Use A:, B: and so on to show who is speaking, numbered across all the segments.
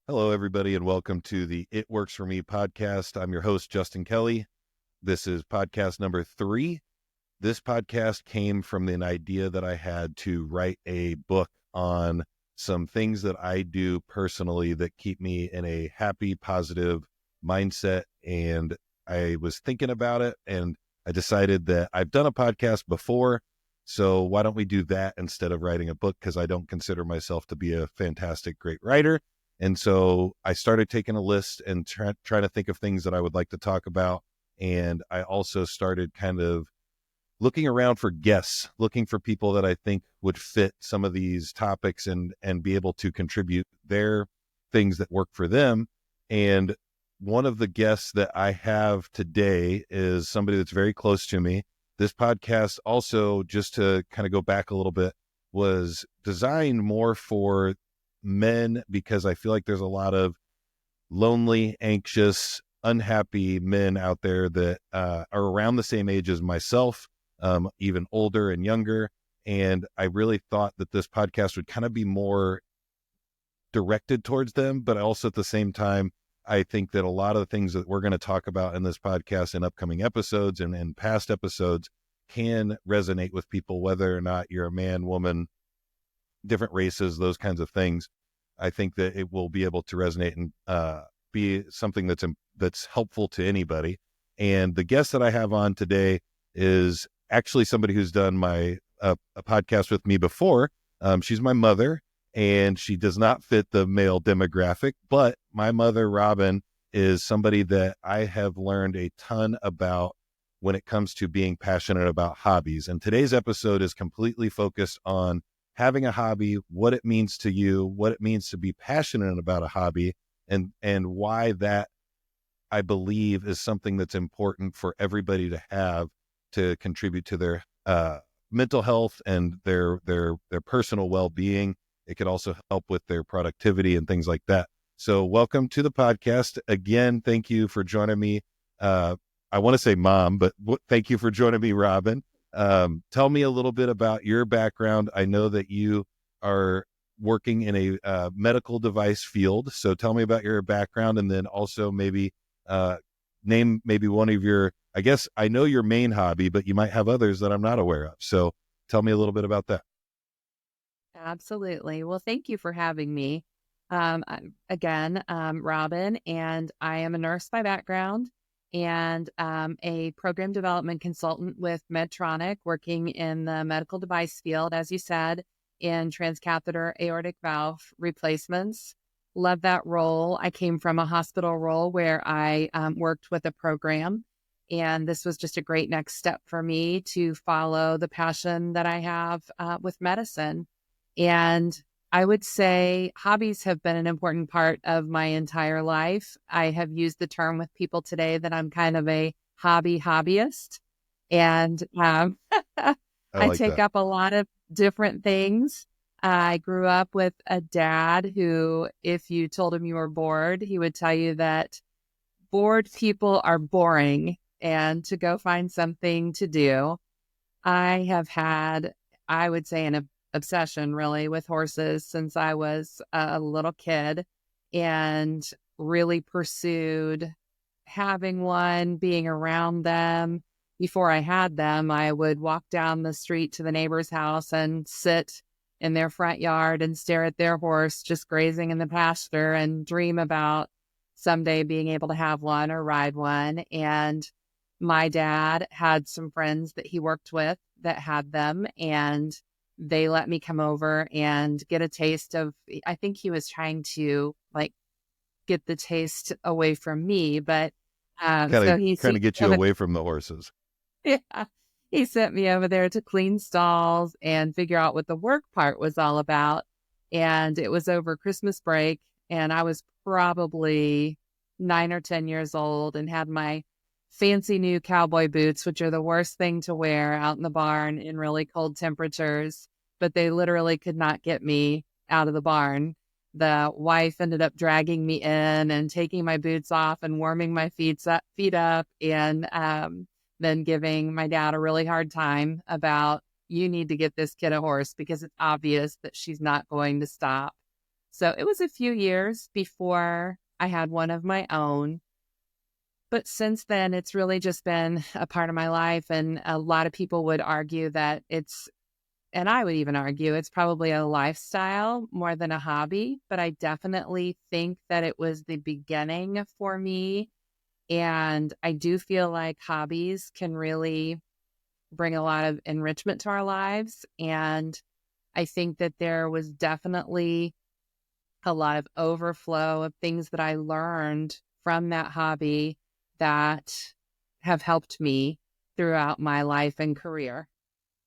A: Hello, everybody, and welcome to the It Works For Me podcast. I'm your host, Justin Kelly. This is podcast number 3. This podcast came from an idea that I had to write a book on some things that I do personally that keep me in a happy, positive mindset. And I was thinking about it, and I decided that I've done a podcast before, so why don't we do that instead of writing a book? Because I don't consider myself to be a fantastic, great writer. And so I started taking a list and trying to think of things that I would like to talk about. And I also started kind of looking around for guests, looking for people that I think would fit some of these topics and be able to contribute their things that work for them. And one of the guests that I have today is somebody that's very close to me. This podcast also, just to kind of go back a little bit, was designed more for men because I feel like there's a lot of lonely, anxious, unhappy men out there that are around the same age as myself, even older and younger. And I really thought that this podcast would kind of be more directed towards them, but also at the same time, I think that a lot of the things that we're going to talk about in this podcast in upcoming episodes and past episodes can resonate with people, whether or not you're a man, woman, different races, those kinds of things. I think that it will be able to resonate and be something that's helpful to anybody. And the guest that I have on today is actually somebody who's done a podcast with me before. She's my mother, and she does not fit the male demographic, but my mother, Robin, is somebody that I have learned a ton about when it comes to being passionate about hobbies. And today's episode is completely focused on having a hobby, what it means to you, what it means to be passionate about a hobby, and why that, I believe, is something that's important for everybody to have to contribute to their mental health and their personal well-being. It could also help with their productivity and things like that. So welcome to the podcast. Again, thank you for joining me. I want to say mom, but thank you for joining me, Robin. Tell me a little bit about your background. I know that you are working in a medical device field. So tell me about your background, and then also maybe name maybe one of your, I guess I know your main hobby, but you might have others that I'm not aware of. So tell me a little bit about that.
B: Absolutely. Well, thank you for having me. I'm Robin, and I am a nurse by background and a program development consultant with Medtronic, working in the medical device field, as you said, in transcatheter aortic valve replacements. Love that role. I came from a hospital role where I worked with a program, and this was just a great next step for me to follow the passion that I have with medicine. And I would say hobbies have been an important part of my entire life. I have used the term with people today that I'm kind of a hobbyist. And
A: I
B: I
A: like
B: take
A: that.
B: up a lot of different things. I grew up with a dad who, if you told him you were bored, he would tell you that bored people are boring and to go find something to do. I have had, I would say, an obsession really with horses since I was a little kid, and really pursued having one, being around them. Before I had them, I would walk down the street to the neighbor's house and sit in their front yard and stare at their horse just grazing in the pasture and dream about someday being able to have one or ride one. And my dad had some friends that he worked with that had them, and they let me come over and get a taste of, I think he was trying to get the taste away from me, but so he
A: Kind of
B: sent
A: get
B: me
A: you
B: over,
A: away from the horses.
B: yeah, he sent me over there to clean stalls and figure out what the work part was all about. And it was over Christmas break, and I was probably 9 or 10 years old and had my fancy new cowboy boots, which are the worst thing to wear out in the barn in really cold temperatures, but they literally could not get me out of the barn. The wife ended up dragging me in and taking my boots off and warming my feet up, and then giving my dad a really hard time about, you need to get this kid a horse because it's obvious that she's not going to stop. So it was a few years before I had one of my own. But since then, it's really just been a part of my life. And a lot of people would argue that and I would even argue it's probably a lifestyle more than a hobby. But I definitely think that it was the beginning for me. And I do feel like hobbies can really bring a lot of enrichment to our lives. And I think that there was definitely a lot of overflow of things that I learned from that hobby that have helped me throughout my life and career.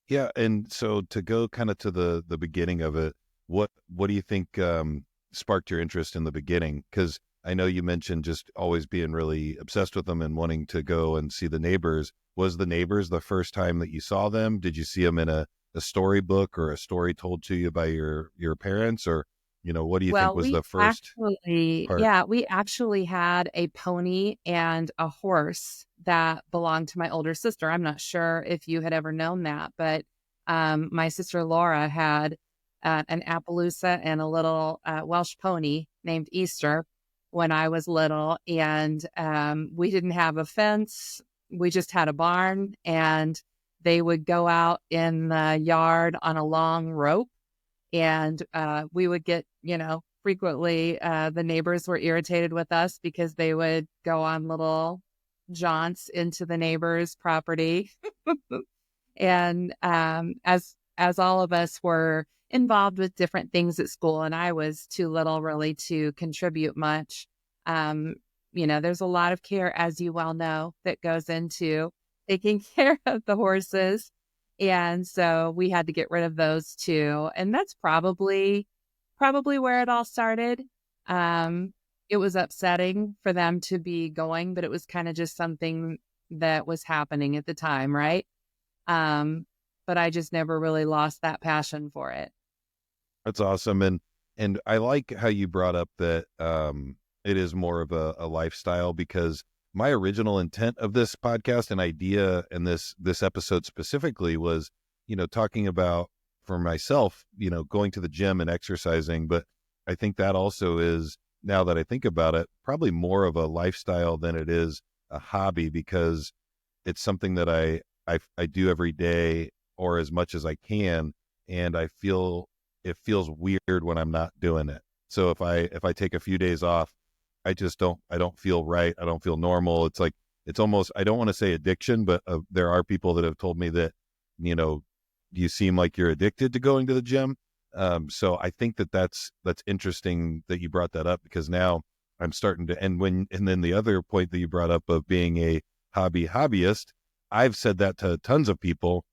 A: Yeah, and so to go kind of to the beginning of it, what do you think sparked your interest in the beginning? Because I know you mentioned just always being really obsessed with them and wanting to go and see the neighbors. Was the neighbors the first time that you saw them? Did you see them in a storybook or a story told to you by your parents? Or, what do you think
B: Well,
A: was the first part?
B: we actually had a pony and a horse that belonged to my older sister. I'm not sure if you had ever known that, but my sister Laura had an Appaloosa and a little Welsh pony named Easter when I was little. And we didn't have a fence. We just had a barn, and they would go out in the yard on a long rope, and we would get, frequently the neighbors were irritated with us because they would go on little jaunts into the neighbor's property. And as all of us were involved with different things at school, and I was too little really to contribute much, there's a lot of care, as you well know, that goes into taking care of the horses. And so we had to get rid of those too. And that's probably where it all started. It was upsetting for them to be going, but it was kind of just something that was happening at the time, right? But I just never really lost that passion for it.
A: That's awesome. And I like how you brought up that it is more of a lifestyle, because my original intent of this podcast and idea and this episode specifically was, talking about, for myself, going to the gym and exercising. But I think that also is, now that I think about it, probably more of a lifestyle than it is a hobby, because it's something that I do every day, or as much as I can. And it feels weird when I'm not doing it. So if I take a few days off, I don't feel right. I don't feel normal. It's like, it's almost, I don't want to say addiction, but there are people that have told me that, you seem like you're addicted to going to the gym. So I think that's interesting that you brought that up, because now I'm starting to, and then the other point that you brought up of being a hobbyist, I've said that to tons of people.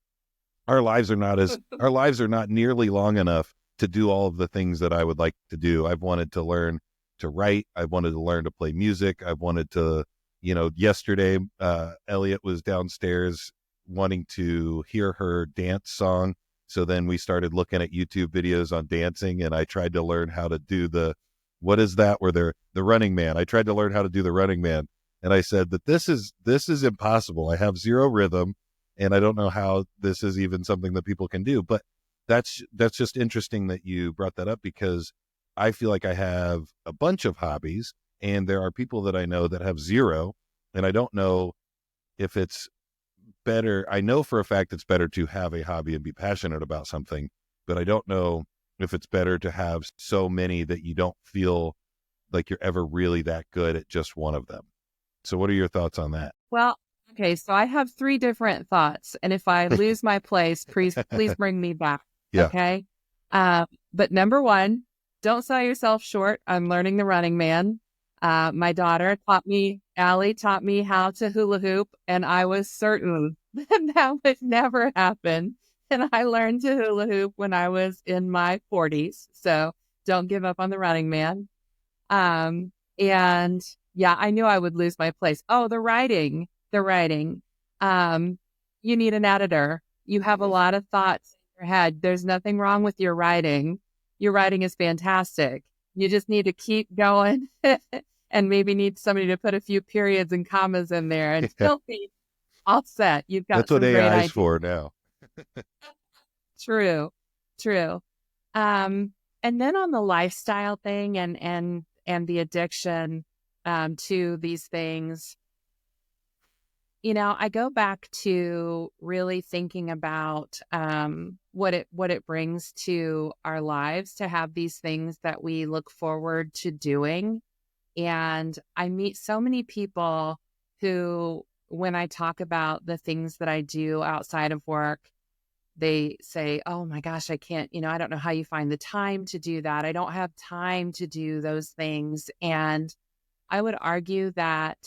A: Our lives are not nearly long enough to do all of the things that I would like to do. I've wanted to learn to write. I wanted to learn to play music. I wanted to, yesterday, Elliot was downstairs wanting to hear her dance song. So then we started looking at YouTube videos on dancing, and I tried to learn how to do what is that where they're the Running Man. I tried to learn how to do the Running Man. And I said that this is impossible. I have zero rhythm, and I don't know how this is even something that people can do. But that's just interesting that you brought that up, because I feel like I have a bunch of hobbies, and there are people that I know that have zero, and I don't know if it's better. I know for a fact it's better to have a hobby and be passionate about something, but I don't know if it's better to have so many that you don't feel like you're ever really that good at just one of them. So what are your thoughts on that?
B: Well, okay, so I have three different thoughts, and if I lose my place, please bring me back.
A: Yeah.
B: Okay. But number one, don't sell yourself short. I'm learning the Running Man. My daughter Allie taught me how to hula hoop, and I was certain that would never happen. And I learned to hula hoop when I was in my 40s. So don't give up on the Running Man. And yeah, I knew I would lose my place. Oh, the writing. You need an editor. You have a lot of thoughts in your head. There's nothing wrong with your writing. Your writing is fantastic. You just need to keep going and maybe need somebody to put a few periods and commas in there, and still be all set. You've got
A: That's what
B: some great
A: AI is
B: ideas.
A: for now.
B: True. And then on the lifestyle thing and the addiction to these things, I go back to really thinking about what it brings to our lives to have these things that we look forward to doing. And I meet so many people who, when I talk about the things that I do outside of work, they say, "Oh my gosh, I can't, I don't know how you find the time to do that. I don't have time to do those things." And I would argue that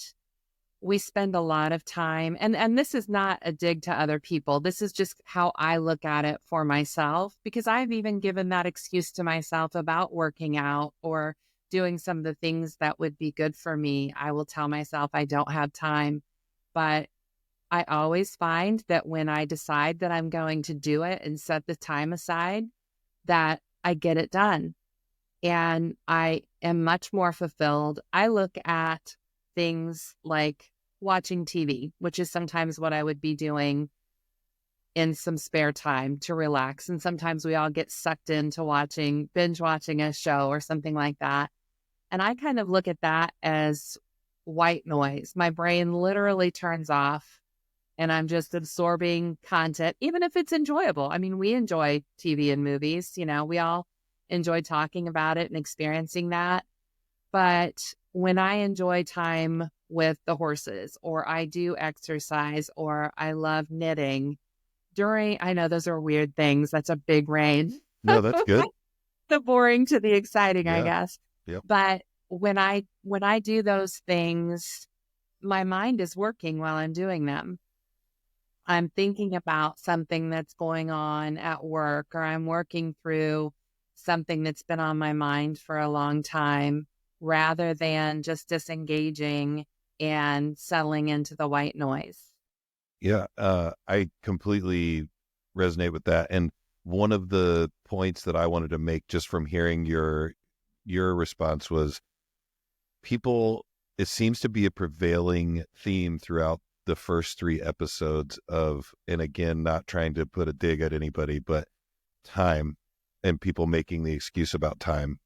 B: we spend a lot of time, and this is not a dig to other people. This is just how I look at it for myself, because I've even given that excuse to myself about working out or doing some of the things that would be good for me. I will tell myself I don't have time, but I always find that when I decide that I'm going to do it and set the time aside, that I get it done. And I am much more fulfilled. I look at things like watching TV, which is sometimes what I would be doing in some spare time to relax. And sometimes we all get sucked into binge watching a show or something like that. And I kind of look at that as white noise. My brain literally turns off and I'm just absorbing content, even if it's enjoyable. I mean, we enjoy TV and movies, we all enjoy talking about it and experiencing that. But when I enjoy time with the horses, or I do exercise, or I love knitting I know those are weird things. That's a big range.
A: No, that's good.
B: The boring to the exciting, I
A: Yeah.
B: guess.
A: Yep.
B: But when I do those things, my mind is working while I'm doing them. I'm thinking about something that's going on at work, or I'm working through something that's been on my mind for a long time, rather than just disengaging and settling into the white noise.
A: Yeah, I completely resonate with that. And one of the points that I wanted to make just from hearing your response was it seems to be a prevailing theme throughout the first 3 episodes and again, not trying to put a dig at anybody, but time, and people making the excuse about time.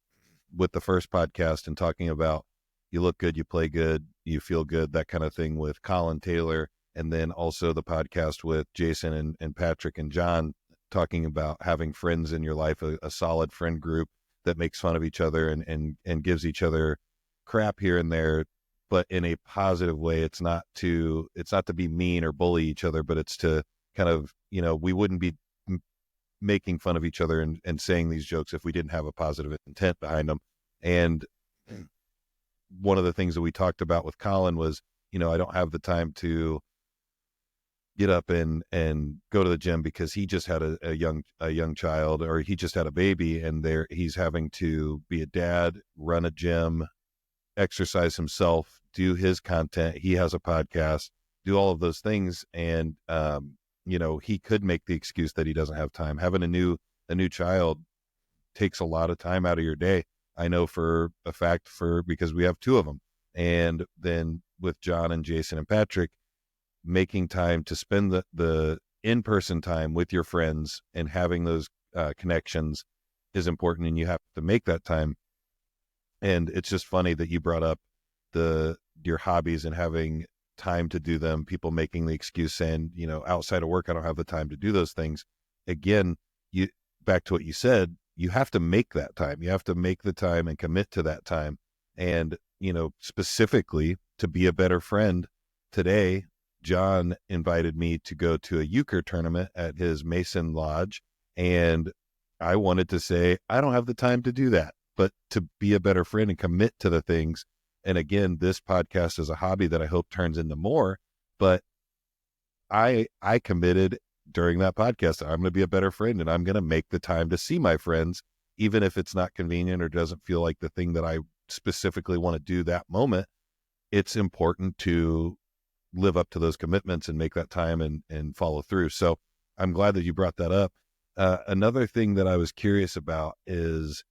A: With the first podcast and talking about you look good, you play good, you feel good, that kind of thing with Colin Taylor. And then also the podcast with Jason and Patrick and John, talking about having friends in your life, a solid friend group that makes fun of each other and gives each other crap here and there, but in a positive way. It's not to be mean or bully each other, but it's to kind of, we wouldn't be making fun of each other and saying these jokes if we didn't have a positive intent behind them. And one of the things that we talked about with Colin was, I don't have the time to get up and go to the gym because he just had a young child, or he just had a baby, and he's having to be a dad, run a gym, exercise himself, do his content. He has a podcast, do all of those things. And, he could make the excuse that he doesn't have time. Having a new child takes a lot of time out of your day. I know for a fact because we have 2 of them. And then with John and Jason and Patrick, making time to spend the in-person time with your friends and having those connections is important, and you have to make that time. And it's just funny that you brought up your hobbies and having time to do them, people making the excuse saying, outside of work, I don't have the time to do those things. Again, back to what you said, you have to make that time. You have to make the time and commit to that time. And, specifically to be a better friend, today, John invited me to go to a euchre tournament at his Mason Lodge. And I wanted to say, I don't have the time to do that, but to be a better friend and commit to the things. And again, this podcast is a hobby that I hope turns into more, but I committed during that podcast, I'm going to be a better friend, and I'm going to make the time to see my friends, even if it's not convenient or doesn't feel like the thing that I specifically want to do that moment. It's important to live up to those commitments and make that time and follow through. So I'm glad that you brought that up. Another thing that I was curious about is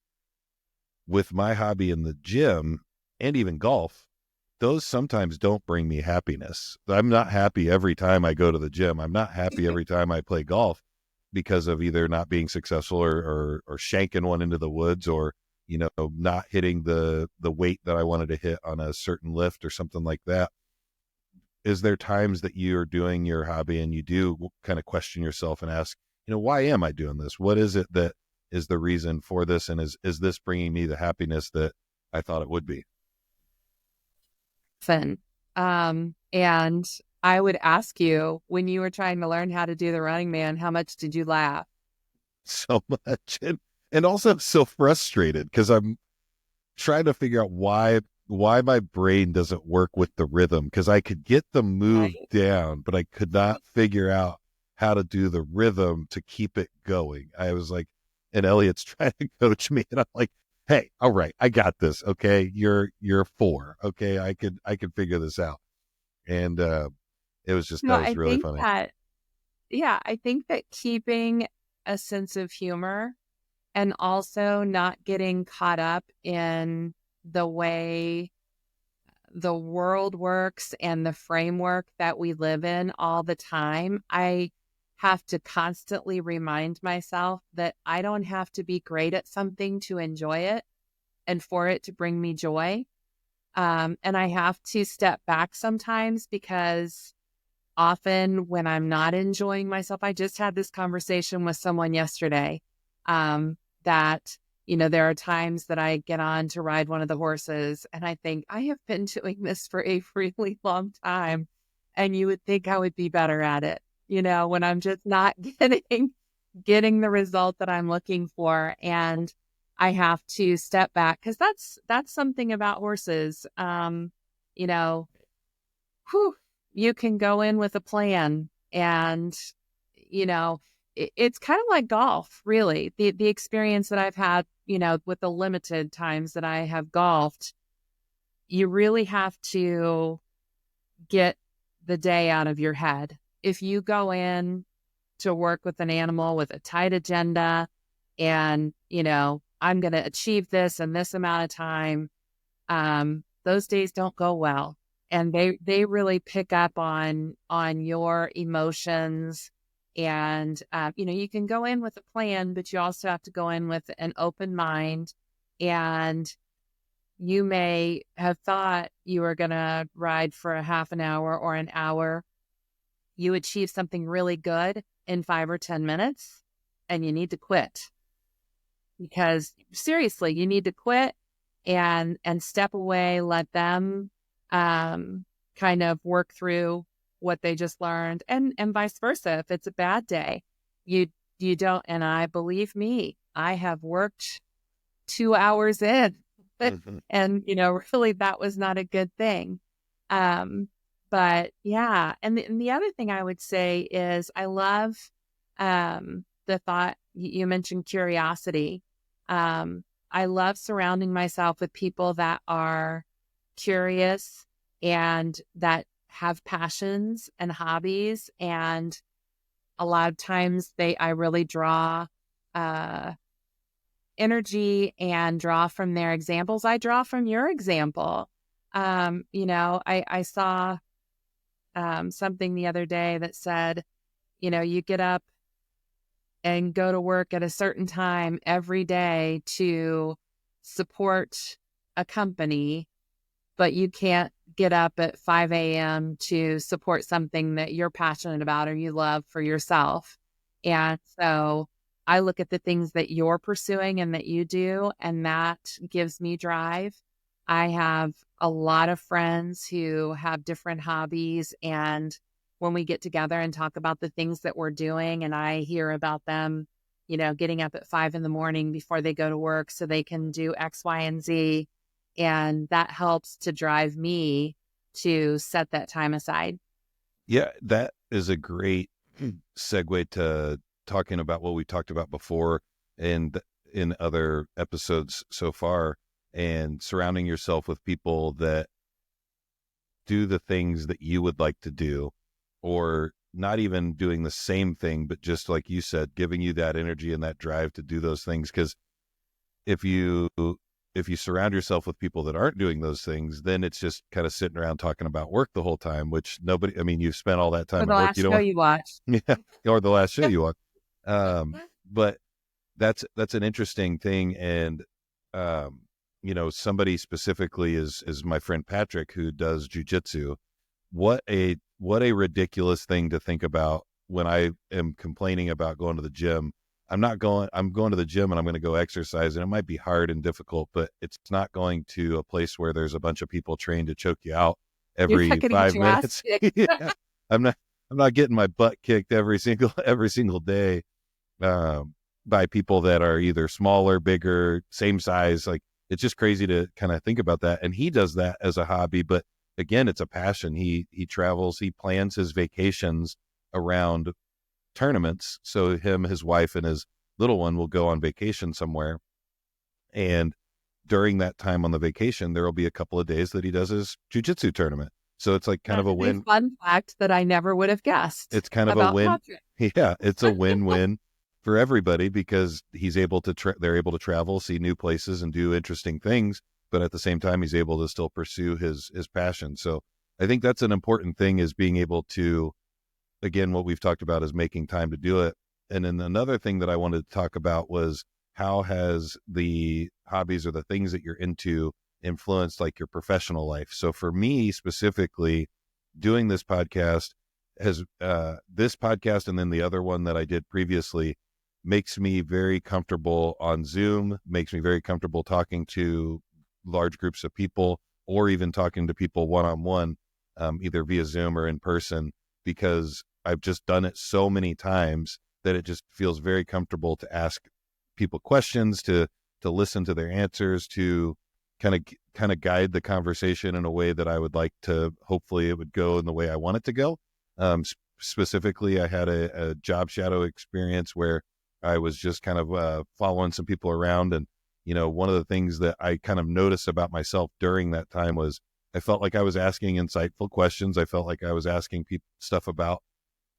A: with my hobby in the gym and even golf, those sometimes don't bring me happiness. I'm not happy every time I go to the gym. I'm not happy every time I play golf, because of either not being successful or shanking one into the woods, or, not hitting the weight that I wanted to hit on a certain lift or something like that. Is there times that you're doing your hobby and you do kind of question yourself and ask, why am I doing this? What is it that is the reason for this? And is this bringing me the happiness that I thought it would be?
B: Fun. And I would ask you, when you were trying to learn how to do the Running Man, how much did you laugh?
A: So much. And also so frustrated because I'm trying to figure out why my brain doesn't work with the rhythm, because I could get the move
B: Right.
A: down, but I could not figure out how to do the rhythm to keep it going. I was like, and Elliot's trying to coach me, and I'm like, hey, all right, I got this. Okay. You're 4. Okay. I could figure this out. And, it was just,
B: No,
A: that was
B: I
A: really
B: think
A: funny.
B: that, yeah, I think that keeping a sense of humor and also not getting caught up in the way the world works and the framework that we live in all the time, I have to constantly remind myself that I don't have to be great at something to enjoy it and for it to bring me joy. And I have to step back sometimes, because often when I'm not enjoying myself, I just had this conversation with someone yesterday, that, there are times that I get on to ride one of the horses and I think I have been doing this for a really long time. And you would think I would be better at it, when I'm just not getting the result that I'm looking for. And I have to step back, because that's something about horses. You know, whew, you can go in with a plan, and it's kind of like golf, really. The experience that I've had, with the limited times that I have golfed, you really have to get the day out of your head. If you go in to work with an animal with a tight agenda and, I'm going to achieve this in this amount of time, those days don't go well. And they really pick up on your emotions. And, you can go in with a plan, but you also have to go in with an open mind. And you may have thought you were going to ride for a half an hour or an hour. You achieve something really good in 5 or 10 minutes, and you need to quit. Because seriously, you need to quit and step away, let them kind of work through what they just learned, and vice versa. If it's a bad day, you don't. And believe me, I have worked 2 hours in,
A: Mm-hmm.
B: and really that was not a good thing. But yeah, and the other thing I would say is I love the thought you mentioned, curiosity. I love surrounding myself with people that are curious and that have passions and hobbies. And a lot of times I really draw energy and draw from their examples. I draw from your example. I saw something the other day that said, you get up and go to work at a certain time every day to support a company, but you can't get up at 5 a.m. to support something that you're passionate about or you love for yourself. And so I look at the things that you're pursuing and that you do, and that gives me drive. I have a lot of friends who have different hobbies, and when we get together and talk about the things that we're doing, and I hear about them, getting up at 5 a.m. before they go to work so they can do X, Y, and Z. And that helps to drive me to set that time aside.
A: Yeah, that is a great segue to talking about what we talked about before and in other episodes so far, and surrounding yourself with people that do the things that you would like to do, or not even doing the same thing, but just like you said, giving you that energy and that drive to do those things. Because if you surround yourself with people that aren't doing those things, then it's just kind of sitting around talking about work the whole time, which nobody, I mean, you've spent all that
B: Or
A: time
B: the
A: at work.
B: last
A: You don't
B: show
A: want,
B: you watched.
A: yeah, or the last show you watch. But that's an interesting thing. And, somebody specifically is my friend Patrick, who does jujitsu. What a ridiculous thing to think about when I am complaining about going to the gym. I'm going to the gym and I'm going to go exercise, and it might be hard and difficult, but it's not going to a place where there's a bunch of people trained to choke you out
B: You're
A: every
B: not going to get
A: 5
B: your ass
A: minutes.
B: kicked.
A: Yeah. I'm not getting my butt kicked every single day, by people that are either smaller, bigger, same size. Like, it's just crazy to kind of think about that. And he does that as a hobby, but again, it's a passion. He travels, he plans his vacations around tournaments. So him, his wife, and his little one will go on vacation somewhere. And during that time on the vacation, there will be a couple of days that he does his jujitsu tournament. So it's like kind
B: That
A: of a
B: is
A: win.
B: a fun fact that I never would have guessed
A: It's kind of a
B: about
A: win.
B: Patrick.
A: Yeah, it's a win-win for everybody, because he's able to they're able to travel, see new places, and do interesting things. But at the same time, he's able to still pursue his passion. So I think that's an important thing, is being able to, again, what we've talked about is making time to do it. And then another thing that I wanted to talk about was, how has the hobbies or the things that you're into influenced like your professional life? So for me specifically, doing this podcast this podcast, and then the other one that I did previously, makes me very comfortable on Zoom, makes me very comfortable talking to large groups of people, or even talking to people one-on-one, either via Zoom or in person, because I've just done it so many times that it just feels very comfortable to ask people questions, to listen to their answers, to kind of guide the conversation in a way that I would like to, hopefully it would go in the way I want it to go. Specifically, I had a job shadow experience where I was just kind of following some people around. And, one of the things that I kind of noticed about myself during that time was, I felt like I was asking insightful questions. I felt like I was asking people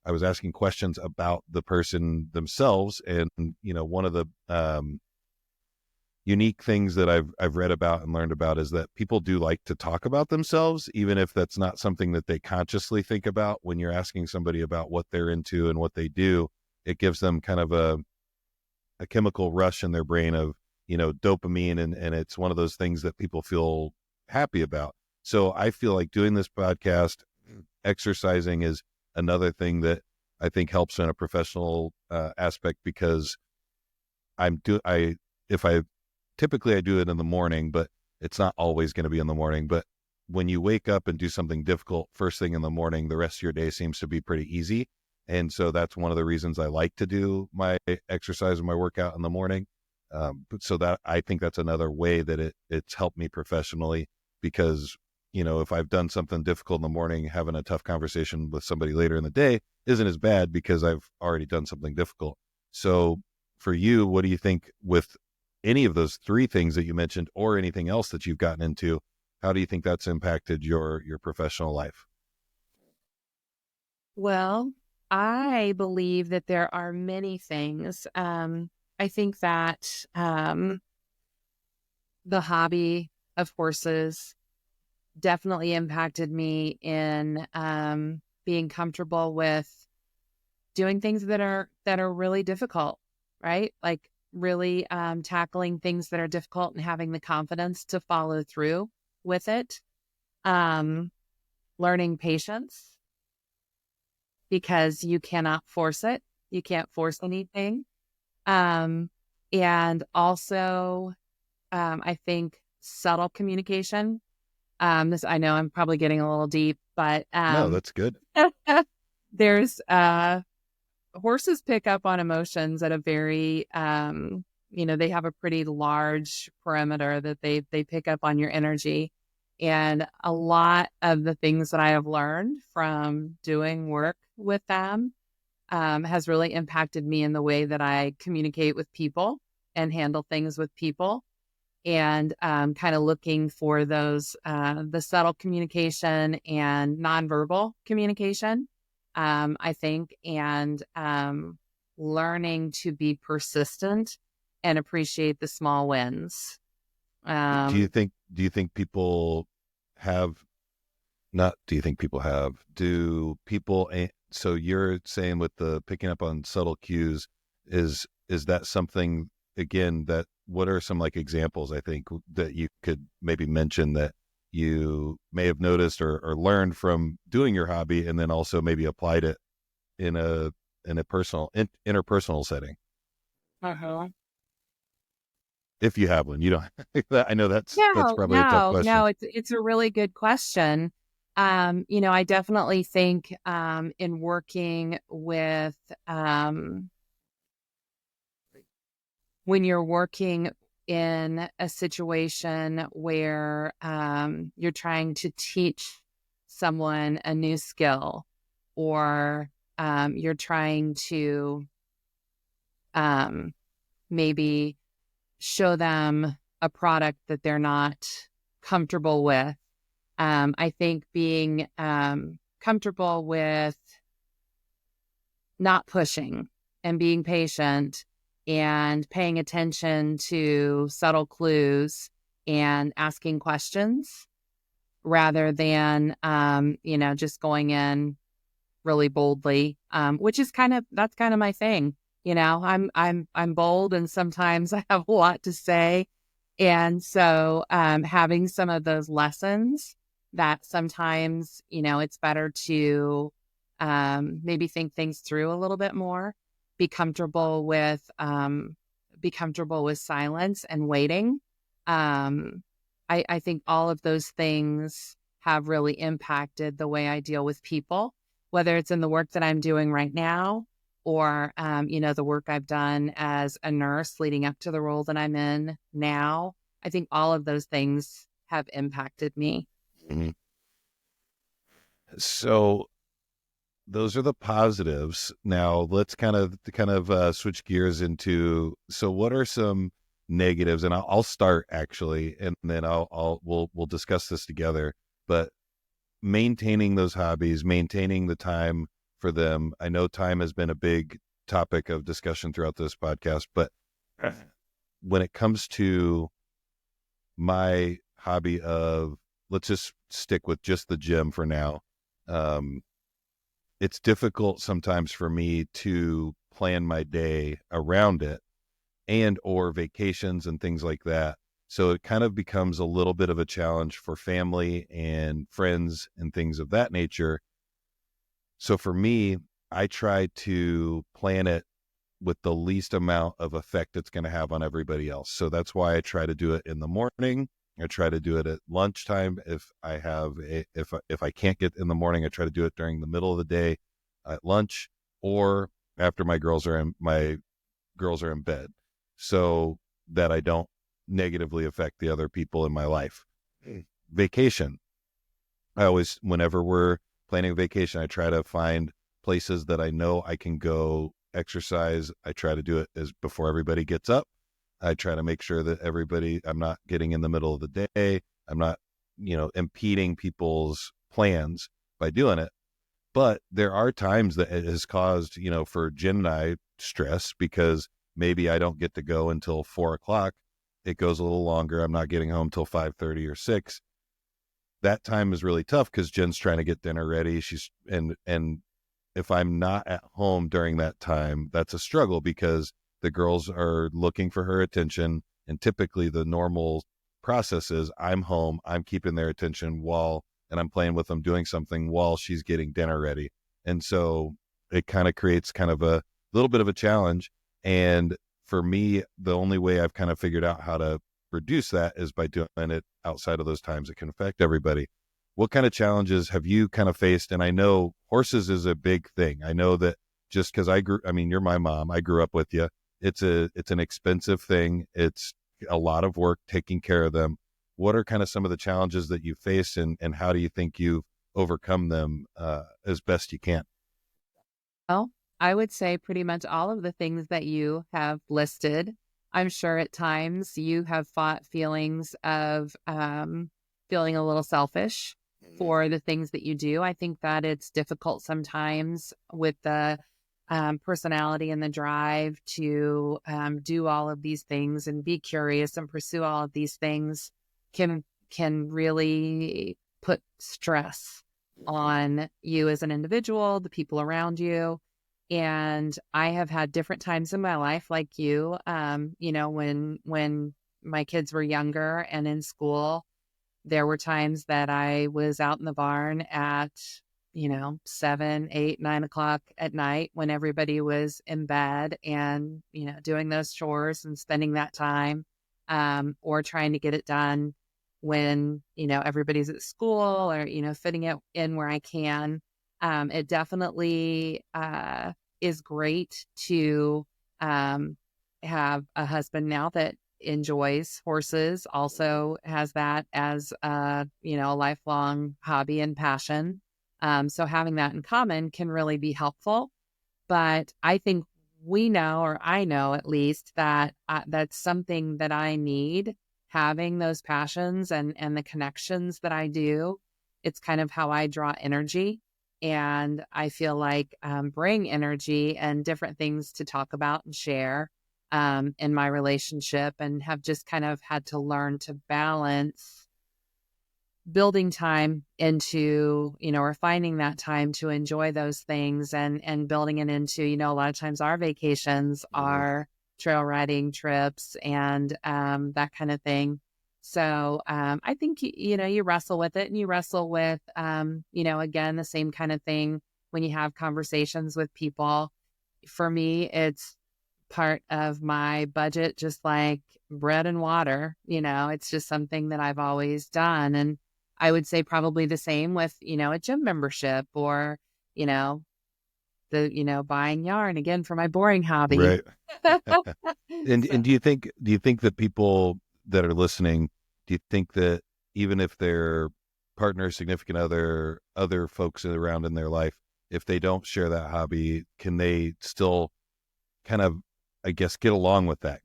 A: I was asking questions about the person themselves. And, one of the unique things that I've read about and learned about is that people do like to talk about themselves, even if that's not something that they consciously think about. When you're asking somebody about what they're into and what they do, it gives them kind of a chemical rush in their brain of, dopamine. And it's one of those things that people feel happy about. So I feel like doing this podcast, exercising, is another thing that I think helps in a professional aspect, because if I typically I do it in the morning, but it's not always going to be in the morning. But when you wake up and do something difficult first thing in the morning, the rest of your day seems to be pretty easy. And so that's one of the reasons I like to do my exercise and my workout in the morning. So that, I think that's another way that it's helped me professionally, because, if I've done something difficult in the morning, having a tough conversation with somebody later in the day isn't as bad, because I've already done something difficult. So for you, what do you think with any of those three things that you mentioned, or anything else that you've gotten into? How do you think that's impacted your professional life?
B: Well, I believe that there are many things. I think that the hobby of horses definitely impacted me in being comfortable with doing things that are really difficult, right? Like really tackling things that are difficult and having the confidence to follow through with it. Learning patience, because you cannot force it. You can't force anything. And also, I think subtle communication. I know I'm probably getting a little deep, but
A: No, that's good.
B: there's horses pick up on emotions at a very they have a pretty large perimeter that they pick up on your energy. And a lot of the things that I have learned from doing work with them has really impacted me in the way that I communicate with people and handle things with people, and kind of looking for those, the subtle communication and nonverbal communication, I think, and learning to be persistent and appreciate the small wins.
A: Do you think people have, not do you think people have, do people, so you're saying with the picking up on subtle cues, Is that something, again, that what are some like examples, I think, that you could maybe mention that you may have noticed or learned from doing your hobby, and then also maybe applied it in a personal interpersonal setting,
B: Uh-huh.
A: if you have one? You don't. I know that's
B: No,
A: probably a tough
B: no,
A: question.
B: no, it's a really good question. I definitely think in working with when you're working in a situation where you're trying to teach someone a new skill, or you're trying to um, maybe show them a product that they're not comfortable with. I think being comfortable with not pushing and being patient and paying attention to subtle clues and asking questions rather than, just going in really boldly, which is that's kind of my thing. I'm bold, and sometimes I have a lot to say. And so having some of those lessons that sometimes, it's better to maybe think things through a little bit more, be comfortable with silence and waiting. I think all of those things have really impacted the way I deal with people, whether it's in the work that I'm doing right now, or, the work I've done as a nurse leading up to the role that I'm in now. I think all of those things have impacted me.
A: Mhm. So those are the positives. Now let's kind of switch gears into, so what are some negatives? And I'll start actually, and then we'll discuss this together. But maintaining those hobbies, maintaining the time for them. I know time has been a big topic of discussion throughout this podcast, but when it comes to my hobby of, let's just stick with just the gym for now. Um, it's difficult sometimes for me to plan my day around it, and or vacations and things like that. So it kind of becomes a little bit of a challenge for family and friends and things of that nature. So for me, I try to plan it with the least amount of effect it's going to have on everybody else. So that's why I try to do it in the morning. I try to do it at lunchtime. If I can't get in the morning, I try to do it during the middle of the day at lunch, or after my girls are in bed, so that I don't negatively affect the other people in my life. Vacation. Whenever we're planning a vacation, I try to find places that I know I can go exercise. I try to do it as before everybody gets up. I try to make sure that I'm not getting in the middle of the day. I'm not, impeding people's plans by doing it. But there are times that it has caused, for Jen and I, stress, because maybe I don't get to go until 4 o'clock. It goes a little longer. I'm not getting home till 5:30 or 6. That time is really tough because Jen's trying to get dinner ready. And if I'm not at home during that time, that's a struggle because the girls are looking for her attention. And typically the normal process is I'm home, I'm keeping their attention and I'm playing with them, doing something while she's getting dinner ready. And so it kind of creates kind of a little bit of a challenge. And for me, the only way I've kind of figured out how to reduce that is by doing it outside of those times. It can affect everybody. What kind of challenges have you kind of faced? And I know horses is a big thing. I know that just because you're my mom, I grew up with you. It's an expensive thing. It's a lot of work taking care of them. What are kind of some of the challenges that you face, and how do you think you've overcome them as best you can?
B: Well, I would say pretty much all of the things that you have listed. I'm sure at times you have fought feelings of feeling a little selfish for the things that you do. I think that it's difficult sometimes with the personality and the drive to do all of these things and be curious and pursue all of these things can really put stress on you as an individual, the people around you. And I have had different times in my life, like you, when my kids were younger and in school, there were times that I was out in the barn at, 7, 8, 9 o'clock at night when everybody was in bed and, doing those chores and spending that time, or trying to get it done when, everybody's at school or, fitting it in where I can. It definitely is great to have a husband now that enjoys horses, also has that as a lifelong hobby and passion. So having that in common can really be helpful. But I think we know, or I know at least, that that's something that I need, having those passions and the connections that I do. It's kind of how I draw energy. And I feel like bring energy and different things to talk about and share in my relationship, and have just kind of had to learn to balance building time into, or finding that time to enjoy those things, and building it into, a lot of times our vacations are trail riding trips and that kind of thing. So I think, you wrestle with it, and you wrestle with, again, the same kind of thing when you have conversations with people. For me, it's part of my budget, just like bread and water. It's just something that I've always done. And I would say probably the same with, a gym membership, or, buying yarn again for my boring hobby.
A: Right. And do you think that people that are listening, do you think that even if their partner, significant other folks around in their life, if they don't share that hobby, can they still kind of, I guess, get along with that?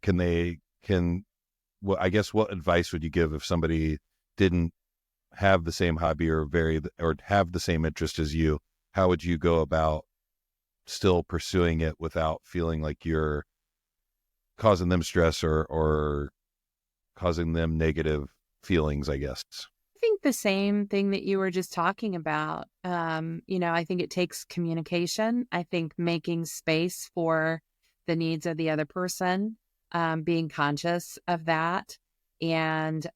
A: Well, I guess, what advice would you give if somebody didn't have the same hobby, or have the same interest as you? How would you go about still pursuing it without feeling like you're causing them stress, or causing them negative feelings, I guess?
B: I think the same thing that you were just talking about. I think it takes communication. I think making space for the needs of the other person, being conscious of that, and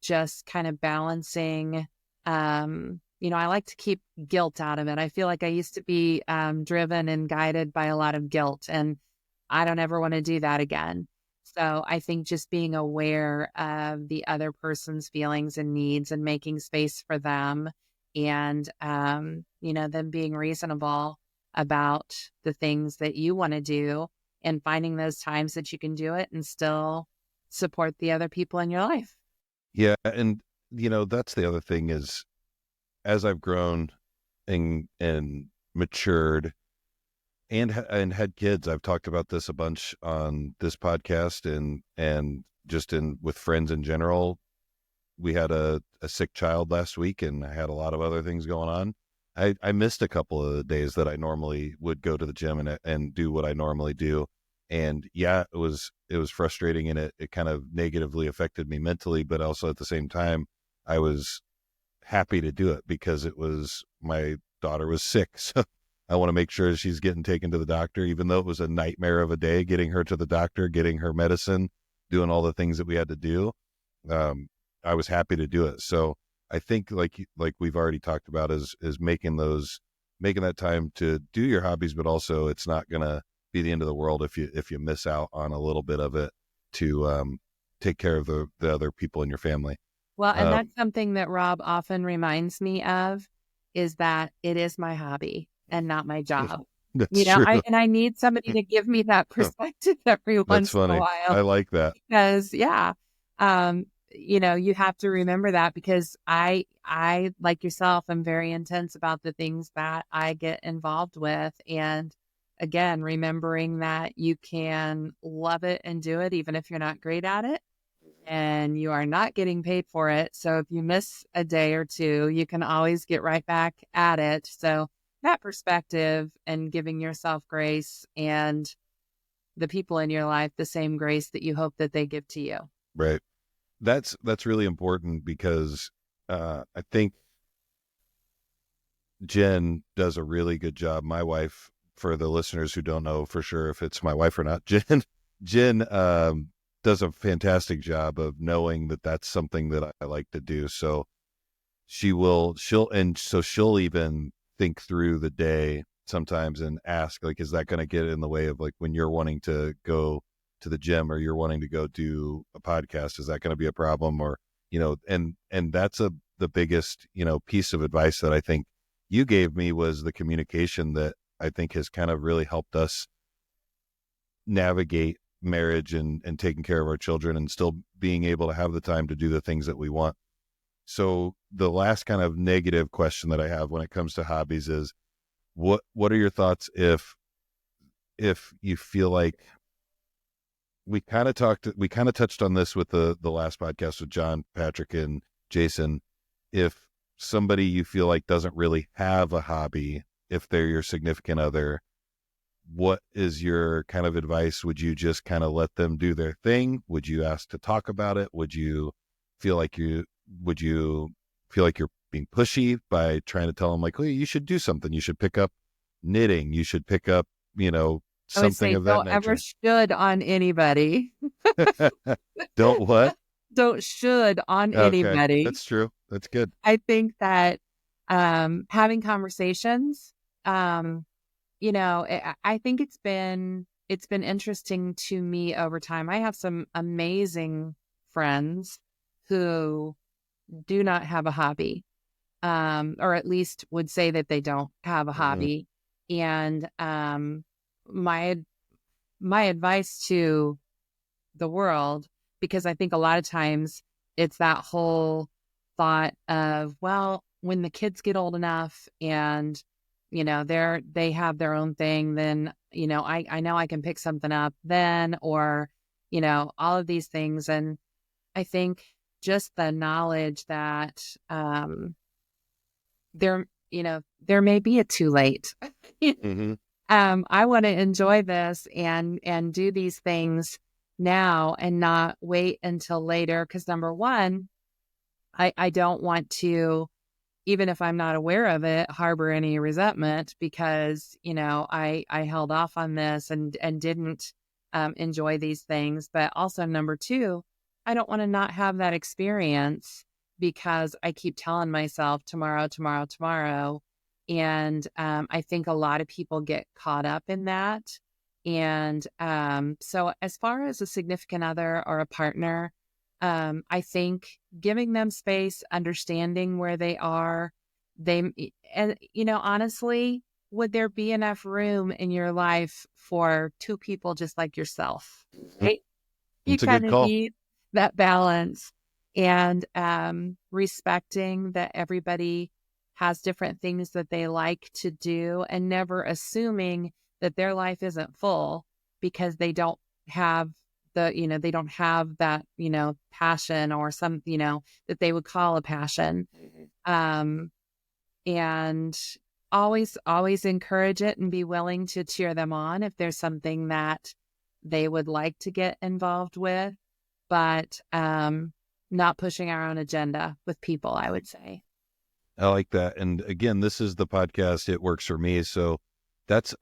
B: just kind of balancing. I like to keep guilt out of it. I feel like I used to be driven and guided by a lot of guilt, and I don't ever want to do that again. So I think just being aware of the other person's feelings and needs, and making space for them, and, them being reasonable about the things that you want to do, and finding those times that you can do it and still support the other people in your life.
A: Yeah. And, that's the other thing is, as I've grown and matured and had kids, I've talked about this a bunch on this podcast, and just with friends in general. We had a sick child last week, and I had a lot of other things going on. I missed a couple of the days that I normally would go to the gym and do what I normally do. And yeah, it was frustrating, and it kind of negatively affected me mentally, but also at the same time, I was happy to do it because my daughter was sick. So I want to make sure she's getting taken to the doctor, even though it was a nightmare of a day, getting her to the doctor, getting her medicine, doing all the things that we had to do. I was happy to do it. So I think, like we've already talked about, is making that time to do your hobbies, but also it's not going to be the end of the world if you miss out on a little bit of it to take care of the other people in your family.
B: Well, and that's something that Rob often reminds me of, is that it is my hobby and not my job.
A: That's true.
B: I need somebody to give me that perspective every once in a while.
A: I like that.
B: Because, you have to remember that, because I, like yourself, am very intense about the things that I get involved with. And again, remembering that you can love it and do it, even if you're not great at it, and you are not getting paid for it. So if you miss a day or two, you can always get right back at it. So that perspective, and giving yourself grace, and the people in your life the same grace that you hope that they give to you.
A: Right. That's really important, because I think Jen does a really good job. My wife for the listeners who don't know for sure if it's my wife or not, Jen does a fantastic job of knowing that that's something that I like to do. So she'll even think through the day sometimes and ask, like, is that going to get in the way of, like, when you're wanting to go to the gym or you're wanting to go do a podcast, is that going to be a problem? Or, and that's the biggest, piece of advice that I think you gave me was the communication that I think has kind of really helped us navigate marriage and taking care of our children and still being able to have the time to do the things that we want. So the last kind of negative question that I have when it comes to hobbies is, what are your thoughts if you feel like we kind of touched on this with the last podcast with John, Patrick, and Jason. If somebody you feel like doesn't really have a hobby, if they're your significant other, what is your kind of advice? Would you just kind of let them do their thing? Would you ask to talk about it? Would you feel like you're being pushy by trying to tell them, like, oh, you should do something. You should pick up knitting. You should pick up,
B: I would say
A: something of that
B: don't ever
A: nature.
B: should on anybody.
A: Don't what?
B: Don't should on
A: Okay,
B: anybody.
A: that's true. That's good.
B: I think that having conversations, I think it's been interesting to me over time. I have some amazing friends who do not have a hobby, or at least would say that they don't have a hobby. And my advice to the world, because I think a lot of times it's that whole thought of, well, when the kids get old enough and they have their own thing, then I know I can pick something up then, or all of these things. And I think just the knowledge that there may be a too late.
A: Mm-hmm.
B: I want to enjoy this and do these things now and not wait until later. Because number one, I don't want to, even if I'm not aware of it, harbor any resentment because, I held off on this and didn't enjoy these things. But also number two, I don't want to not have that experience because I keep telling myself tomorrow, tomorrow, tomorrow. And I think a lot of people get caught up in that. And so as far as a significant other or a partner, I think giving them space, understanding where they are, honestly, would there be enough room in your life for two people just like yourself? Right? You
A: It's a good
B: kind of
A: call.
B: need that balance and respecting that everybody has different things that they like to do and never assuming that their life isn't full because they don't have they don't have that, passion or some, that they would call a passion. And always encourage it and be willing to cheer them on if there's something that they would like to get involved with, but not pushing our own agenda with people, I would say.
A: I like that. And again, this is the podcast. It works for me. So that's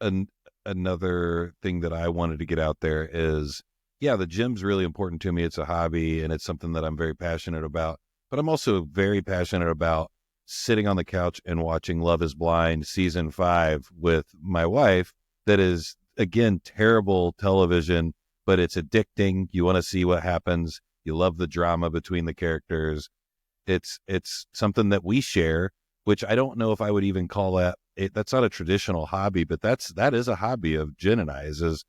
A: another thing that I wanted to get out there is, yeah, the gym's really important to me. It's a hobby and it's something that I'm very passionate about, but I'm also very passionate about sitting on the couch and watching Love is Blind season 5 with my wife. That is, again, terrible television, but it's addicting. You want to see what happens. You love the drama between the characters. It's something that we share, which I don't know if I would even call that. That's not a traditional hobby, but that is a hobby of Jen and I is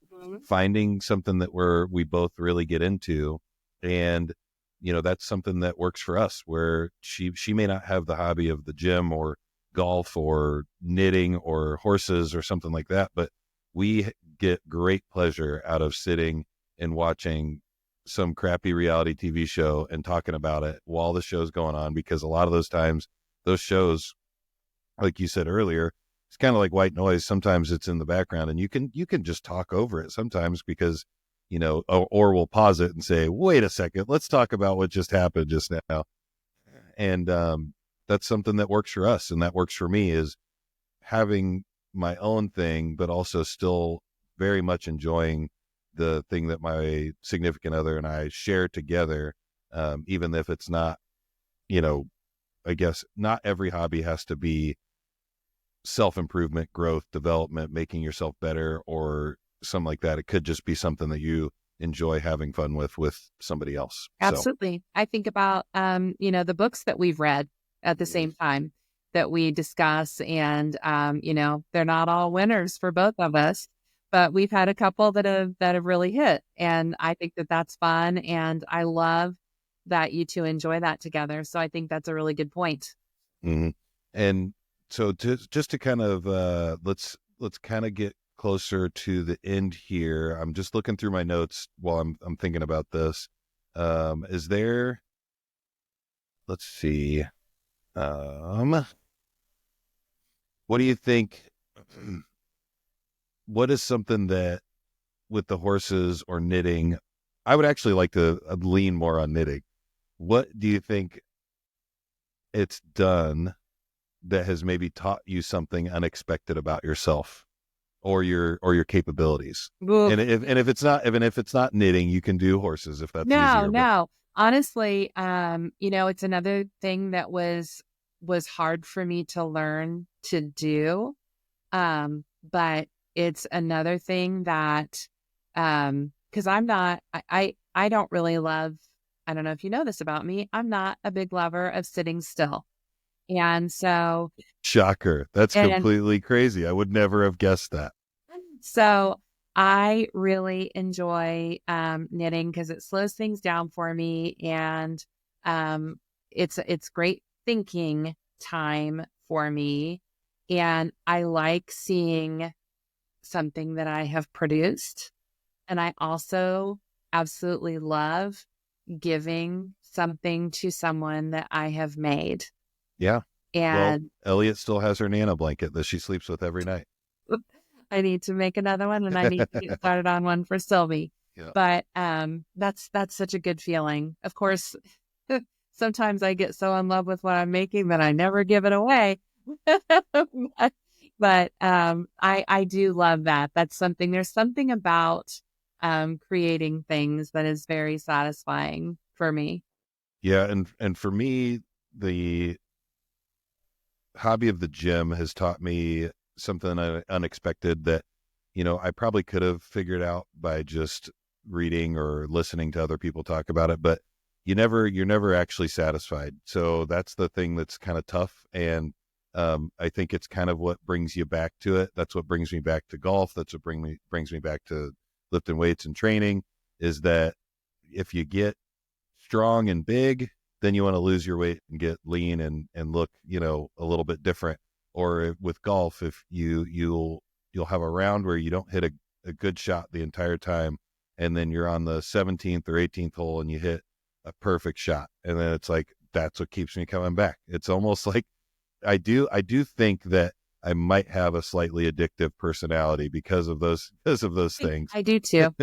A: finding something that we both really get into, and that's something that works for us. Where she may not have the hobby of the gym or golf or knitting or horses or something like that, but we get great pleasure out of sitting and watching some crappy reality TV show and talking about it while the show's going on, because a lot of those times those shows, like you said earlier, it's kind of like white noise. Sometimes it's in the background and you can just talk over it sometimes because, or we'll pause it and say, wait a second, let's talk about what just happened just now. And that's something that works for us and that works for me, is having my own thing, but also still very much enjoying the thing that my significant other and I share together. Even if it's not, I guess not every hobby has to be self-improvement, growth, development, making yourself better or something like that. It could just be something that you enjoy having fun with somebody else.
B: Absolutely. I think about, the books that we've read at the same time that we discuss, and, they're not all winners for both of us, but we've had a couple that have really hit. And I think that that's fun. And I love that you two enjoy that together. So I think that's a really good point.
A: Mm-hmm. And so just to kind of, let's kind of get closer to the end here. I'm just looking through my notes while I'm thinking about this. Is there, let's see, what do you think? What is something that with the horses or knitting, I would actually like to lean more on knitting. What do you think it's done that has maybe taught you something unexpected about yourself or your capabilities?
B: Oof.
A: And if it's not knitting, you can do horses if that's easier.
B: No. Honestly, it's another thing that was hard for me to learn to do. But it's another thing that, because I'm not, I don't really love, I don't know if you know this about me, I'm not a big lover of sitting still. And so,
A: Shocker. That's
B: and
A: completely crazy. I would never have guessed that.
B: so I really enjoy knitting because it slows things down for me, and it's great thinking time for me, and I like seeing something that I have produced, and I also absolutely love giving something to someone that I have made.
A: Yeah.
B: And
A: well, Elliot still has her Nana blanket that she sleeps with every night.
B: I need to make another one, and I need to get started on one for Sylvie.
A: Yeah.
B: But that's such a good feeling. Of course, sometimes I get so in love with what I'm making that I never give it away. but I do love that. That's something. There's something about creating things that is very satisfying for me.
A: Yeah, and for me, the hobby of the gym has taught me something unexpected that, I probably could have figured out by just reading or listening to other people talk about it, but you're never actually satisfied. So that's the thing that's kind of tough. And I think it's kind of what brings you back to it. That's what brings me back to golf. That's what brings me back to lifting weights and training, is that if you get strong and big, then you want to lose your weight and get lean and look, a little bit different. Or with golf, if you'll have a round where you don't hit a good shot the entire time, and then you're on the 17th or 18th hole and you hit a perfect shot, and then it's like that's what keeps me coming back. It's almost like I do think that I might have a slightly addictive personality because of those things.
B: I do too.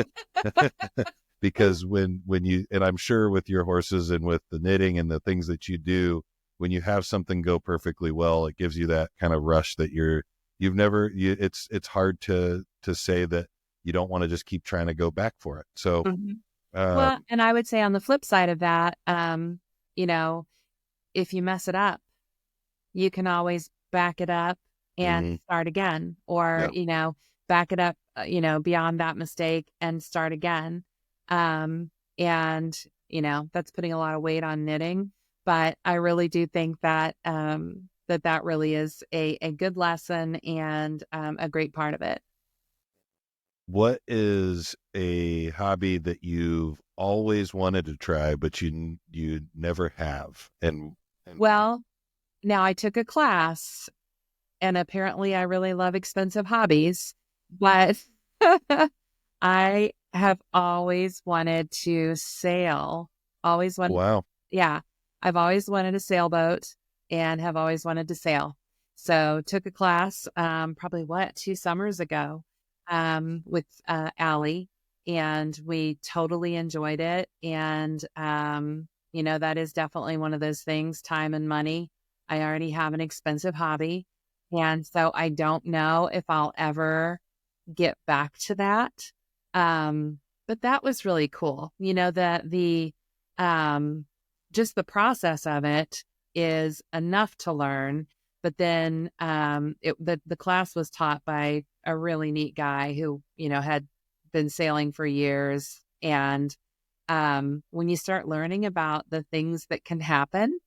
A: Because when you, and I'm sure with your horses and with the knitting and the things that you do, when you have something go perfectly well, it gives you that kind of rush that it's hard to say that you don't want to just keep trying to go back for it. So,
B: Well, and I would say on the flip side of that, if you mess it up, you can always back it up and start again, or, back it up, beyond that mistake and start again. And, that's putting a lot of weight on knitting, but I really do think that, that really is a good lesson and, a great part of it.
A: What is a hobby that you've always wanted to try, but you never have? And
B: Well, now I took a class, and apparently I really love expensive hobbies, but I have always wanted to sail. Always wanted.
A: wow.
B: Yeah. I've always wanted a sailboat and have always wanted to sail. So took a class, probably 2 summers ago, with, Allie, and we totally enjoyed it. And, that is definitely one of those things, time and money. I already have an expensive hobby, And so I don't know if I'll ever get back to that. But that was really cool. That um, just the process of it is enough to learn. But then the class was taught by a really neat guy who, had been sailing for years. And when you start learning about the things that can happen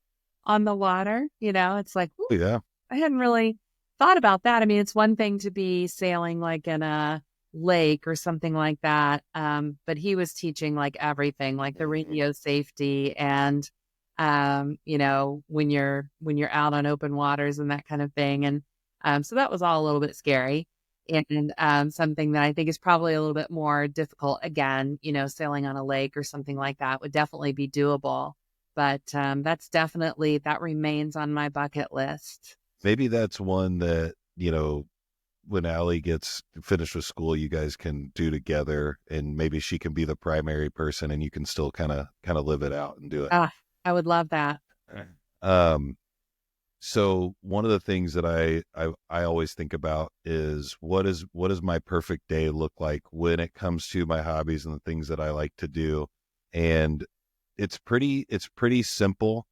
B: on the water, it's like, ooh,
A: Yeah.
B: I hadn't really thought about that. I mean, it's one thing to be sailing like in a lake or something like that. But he was teaching like everything, like the radio safety and, when you're out on open waters and that kind of thing. And so that was all a little bit scary and something that I think is probably a little bit more difficult. Again, sailing on a lake or something like that would definitely be doable. But that remains on my bucket list.
A: Maybe that's one that, when Allie gets finished with school, you guys can do together, and maybe she can be the primary person and you can still kind of live it out and do it.
B: I would love that.
A: So one of the things that I always think about is what does my perfect day look like when it comes to my hobbies and the things that I like to do? And it's pretty simple.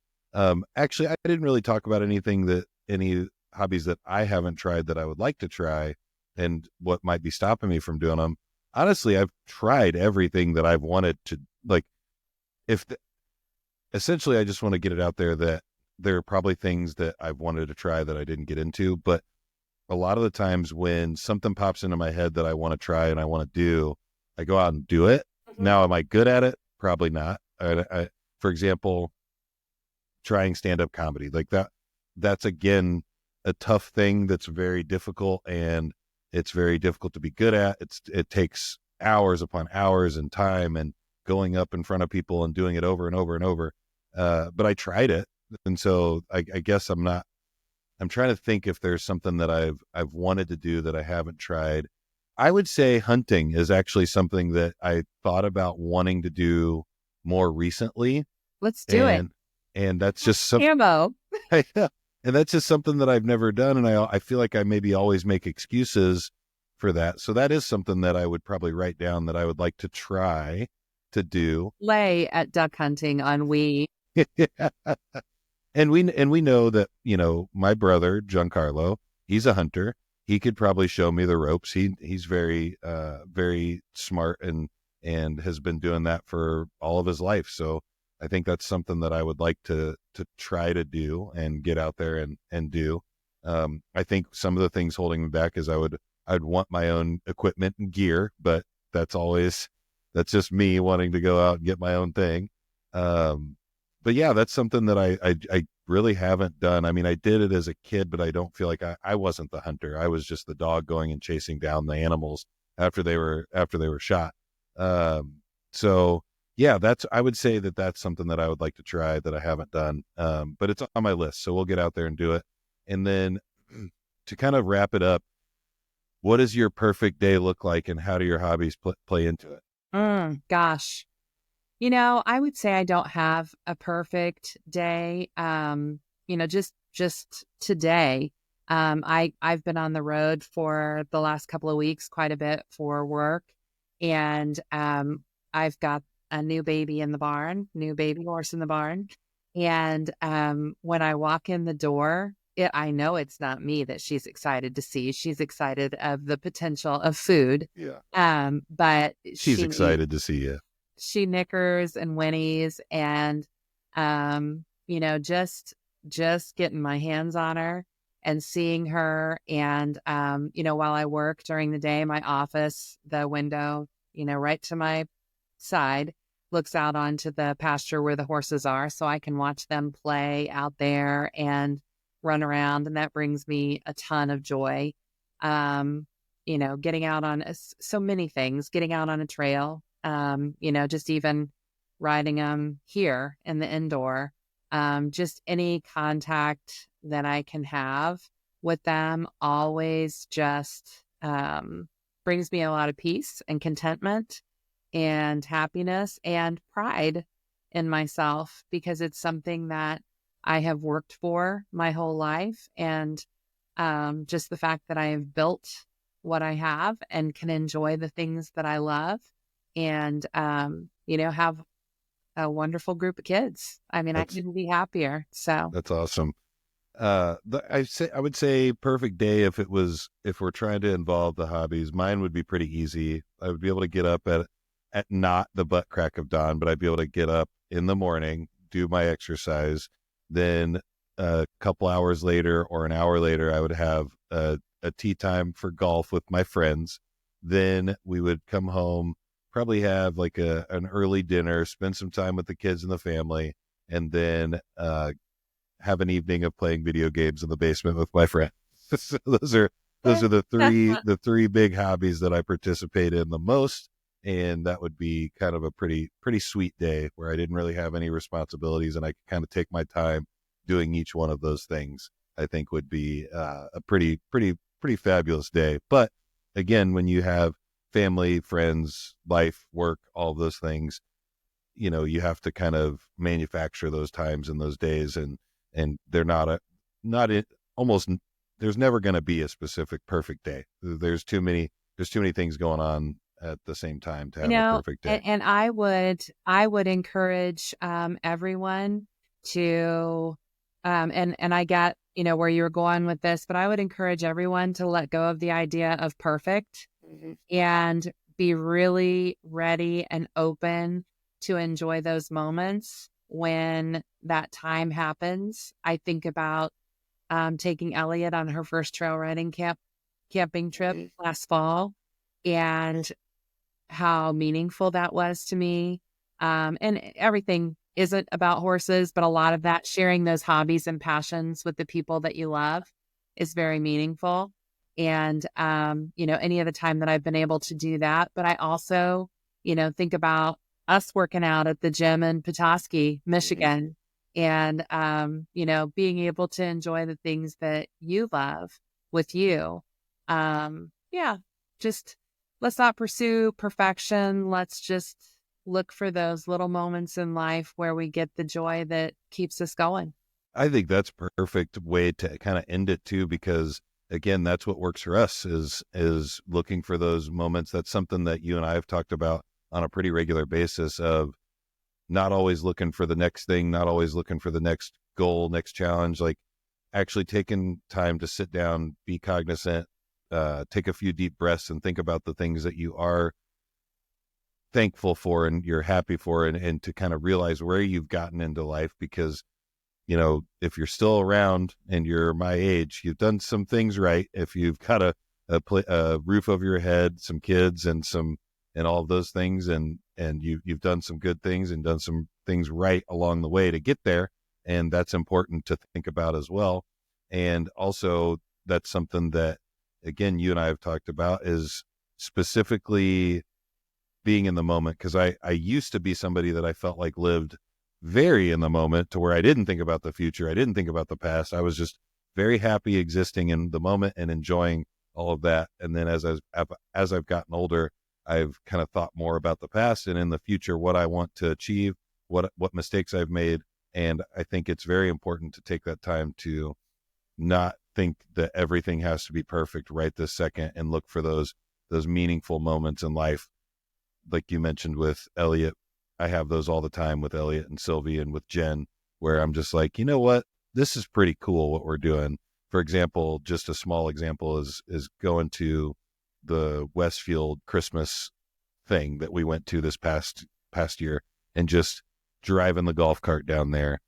A: Actually, I didn't really talk about any hobbies that I haven't tried that I would like to try and what might be stopping me from doing them. Honestly, I've tried everything that I've wanted to, like, essentially, I just want to get it out there that there are probably things that I've wanted to try that I didn't get into, but a lot of the times when something pops into my head that I want to try and I want to do, I go out and do it. Mm-hmm. Now, am I good at it? Probably not. For example, trying stand-up comedy, like that's again a tough thing that's very difficult, and it's very difficult to be good at. It takes hours upon hours and time and going up in front of people and doing it over and over and over. But I tried it. And so I guess I'm trying to think if there's something that I've wanted to do that I haven't tried. I would say hunting is actually something that I thought about wanting to do more recently.
B: Let's do it.
A: And that's just something.
B: Ammo.
A: Yeah. And that's just something that I've never done. And I feel like I maybe always make excuses for that. So that is something that I would probably write down that I would like to try to do.
B: Lay at duck hunting on we.
A: And we know that, my brother, Giancarlo, he's a hunter. He could probably show me the ropes. He's very, very smart and has been doing that for all of his life. So I think that's something that I would like to try to do and get out there and do. I think some of the things holding me back is I'd want my own equipment and gear, but that's just me wanting to go out and get my own thing. But yeah, that's something that I really haven't done. I mean, I did it as a kid, but I don't feel like I wasn't the hunter. I was just the dog going and chasing down the animals after they were shot. So yeah, I would say that that's something that I would like to try that I haven't done. But it's on my list, so we'll get out there and do it. And then to kind of wrap it up, what does your perfect day look like, and how do your hobbies play into it?
B: Gosh. I would say I don't have a perfect day. Just today, I've been on the road for the last couple of weeks, quite a bit for work. And, I've got a new baby horse in the barn. And, when I walk in the door, I know it's not me that she's excited to see. She's excited of the potential of food.
A: Yeah.
B: But
A: she's excited to see you.
B: She nickers and whinnies and, just getting my hands on her and seeing her. And, while I work during the day, my office, the window, right to my side looks out onto the pasture where the horses are. So I can watch them play out there and run around. And that brings me a ton of joy. Getting out on so many things, getting out on a trail, just even riding them here in the indoor, just any contact that I can have with them always just brings me a lot of peace and contentment and happiness and pride in myself, because it's something that I have worked for my whole life. And Just the fact that I have built what I have and can enjoy the things that I love and, have a wonderful group of kids. I mean, I
A: That's
B: couldn't be happier. So,
A: that's awesome. I would say perfect day if we're trying to involve the hobbies, mine would be pretty easy. I would be able to get up at not the butt crack of dawn, but I'd be able to get up in the morning, do my exercise. Then a couple hours later or an hour later, I would have a tea time for golf with my friends. Then we would come home, probably have like an early dinner, spend some time with the kids and the family, and then have an evening of playing video games in the basement with my friend. So those are the three big hobbies that I participate in the most. And that would be kind of a pretty sweet day where I didn't really have any responsibilities and I could kind of take my time doing each one of those things. I think would be a pretty fabulous day. But again, when you have family, friends, life, work, all of those things, you have to kind of manufacture those times and those days, and they're almost, there's never going to be a specific perfect day. There's too many things going on at the same time to have a perfect day.
B: And I would encourage everyone to, and I get, where you're going with this, but I would encourage everyone to let go of the idea of perfect and be really ready and open to enjoy those moments when that time happens. I think about taking Elliot on her first trail riding camping trip last fall and how meaningful that was to me. And everything isn't about horses, but a lot of that, sharing those hobbies and passions with the people that you love, is very meaningful. And, any of the time that I've been able to do that. But I also, think about us working out at the gym in Petoskey, Michigan, and, being able to enjoy the things that you love with you. Just let's not pursue perfection. Let's just look for those little moments in life where we get the joy that keeps us going.
A: I think that's a perfect way to kind of end it too, because again, that's what works for us is looking for those moments. That's something that you and I have talked about on a pretty regular basis, of not always looking for the next thing, not always looking for the next goal, next challenge, like actually taking time to sit down, be cognizant, take a few deep breaths and think about the things that you are thankful for and you're happy for, and to kind of realize where you've gotten into life. Because, if you're still around and you're my age, you've done some things right. If you've got a roof over your head, some kids and all of those things, and you've done some good things and done some things right along the way to get there. And that's important to think about as well. And also that's something that, again, you and I have talked about, is specifically being in the moment. Because I used to be somebody that I felt like lived very in the moment, to where I didn't think about the future. I didn't think about the past. I was just very happy existing in the moment and enjoying all of that. And then as I've gotten older, I've kind of thought more about the past and in the future, what I want to achieve, what mistakes I've made. And I think it's very important to take that time to not think that everything has to be perfect right this second, and look for those meaningful moments in life. Like you mentioned with Elliot, I have those all the time with Elliot and Sylvie and with Jen, where I'm just like, you know what, this is pretty cool what we're doing. For example, just a small example is going to the Westfield Christmas thing that we went to this past year, and just driving the golf cart down there,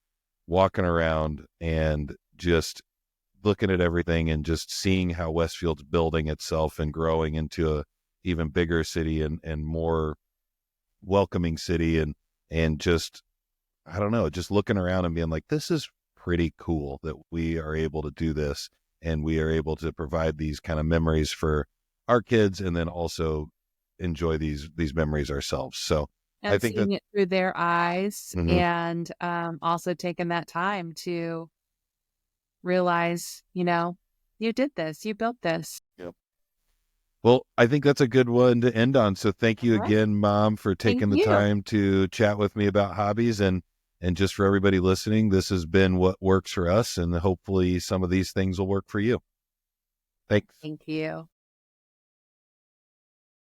A: walking around and just looking at everything and just seeing how Westfield's building itself and growing into a even bigger city and more welcoming city, and just, I don't know, just looking around and being like, this is pretty cool that we are able to do this, and we are able to provide these kind of memories for our kids, and then also enjoy these memories ourselves. So
B: and
A: I think
B: seeing
A: that
B: it through their eyes, and also taking that time to realize, you did this, you built this.
A: Yep. Well, I think that's a good one to end on. So thank you again, Mom, for taking the time to chat with me about hobbies. And just for everybody listening, this has been what works for us, and hopefully some of these things will work for you. Thanks.
B: Thank you.